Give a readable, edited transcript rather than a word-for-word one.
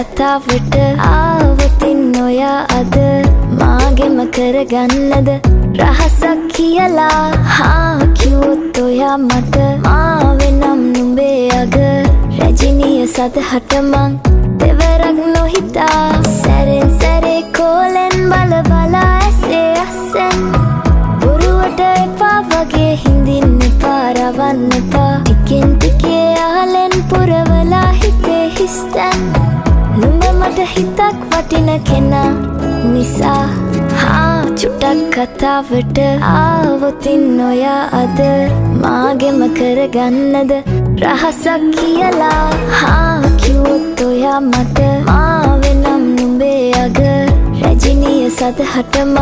කතාවට ආවතින් ඔයා අද මාගෙම කරගන්නද රහසක් කියලා කිව්වොත් ඔයා මට මාවෙනම් නුඹේ අග රැජිනිය සදහට මං දෙවරක් නොහිතා සැරෙන් සැරේ කෝලෙන් බල බලා ඇසේ අස්සෙන් බොරුවට එපා වගේ හිඳින්න එපා රවන්න එපා ටිකෙන් ටිකේ ආලෙන් පුරවලා හිතේ හිස්තැන් නුඹ මට හිතක් වටින කෙනා නිසා චුට්ටක් කතාවට ආවොතින් ඔයා අද මාගෙම කරගන්නද රහසක් කියලා කිව්වොත් ඔයා මට මාවෙනම් නුඹේ අග රැජිනිය සදහට මං